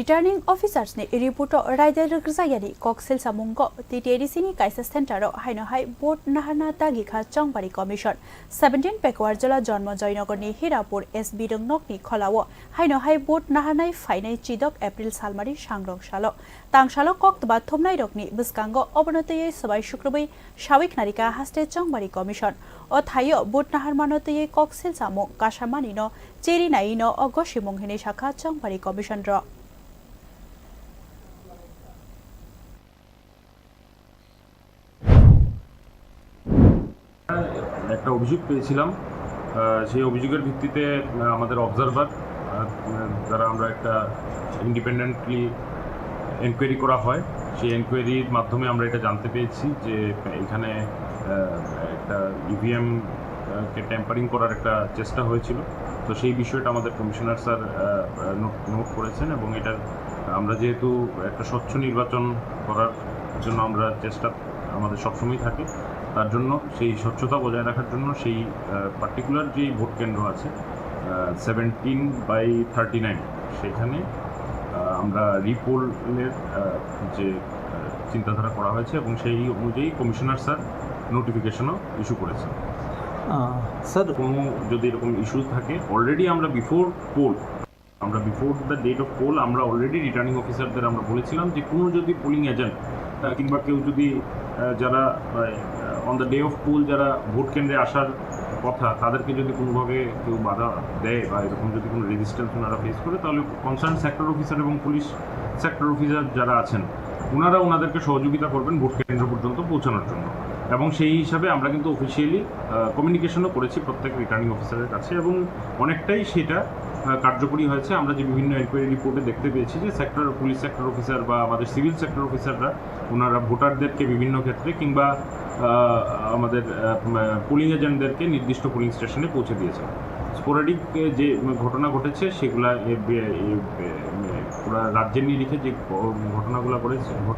Returning officers ni report raida rgzayani koksil samungo TTDC ni kaisa center haino hai board nahana tagi kha chongbari commission 17 pekwar jala janmo joynagar ni hirapur SB rongnok ni kholawo haino hai board nahanai fainai chidok April salmari sangrong salo tangsalo kok tba thomnai rokni biskango obonotei sabai shukrobai sawik narika haste chongbari commission o thayo board nahar manotei koksil samung kasamani no cheri nai no ogoshi monghini shakha chongbari commission ro একটা অভিযোগ পেয়েছিলাম সেই অভিযোগের ভিত্তিতে আমাদের observer যারা আমরা একটা ইন্ডিপেন্ডেন্টলি এনকোয়ারি করা হয় সেই এনকোয়ারির মাধ্যমে আমরা এটা জানতে পেরেছি যে এখানে একটা ইভিএম কে ট্যাম্পারিং করার একটা চেষ্টা হয়েছিল। তো সেই বিষয়টা আমাদের কমিশনার স্যার নোট করেছেন এবং এটা আমরা যেহেতু একটা স্বচ্ছ নির্বাচন করার জন্য আমরা চেষ্টা আমাদের সবসময় থাকে, তার জন্য সেই স্বচ্ছতা বজায় রাখার জন্য সেই পার্টিকুলার যেই ভোট কেন্দ্র আছে 17/39 সেখানে আমরা রিপোলের যে চিন্তাধারা করা হয়েছে এবং সেই অনুযায়ী কমিশনার স্যার নোটিফিকেশনও ইস্যু করেছেন। স্যার কোনো যদি এরকম ইস্যু থাকে অলরেডি আমরা before the date of poll আমরা অলরেডি রিটার্নিং অফিসারদের আমরা বলেছিলাম যে কোনো যদি পোলিং এজেন্ট কিংবা কেউ যদি যারা on the day of poll যারা ভোট কেন্দ্রে আসার কথা তাদেরকে যদি কোনোভাবে কেউ বাধা দেয় বা এরকম যদি কোনো রেজিস্ট্যান্স ওনারা ফেস করে তাহলে কনসার্ন সেক্টর অফিসার এবং পুলিশ সেক্টর অফিসার যারা আছেন ওনাদেরকে সহযোগিতা করবেন ভোট কেন্দ্র পর্যন্ত পৌঁছানোর জন্য। এবং সেই হিসাবে আমরা কিন্তু অফিসিয়ালি কমিউনিকেশনও করেছি প্রত্যেক রিটার্নিং অফিসারের কাছে এবং অনেকটাই সেটা কার্যকরী হয়েছে। আমরা যে বিভিন্ন এনকোয়ারি রিপোর্টে দেখতে পেয়েছি যে পুলিশ সেক্টর অফিসার বা আমাদের সিভিল সেক্টর অফিসাররা ওনারা ভোটারদেরকে বিভিন্ন ক্ষেত্রে কিংবা আমাদের পোলিং এজেন্টদেরকে নির্দিষ্ট পোলিং স্টেশনে পৌঁছে দিয়েছে। স্পোরাডিক যে ঘটনা ঘটেছে সেগুলা পুরা রাজ্যের নিরিখে যে ঘটনাগুলো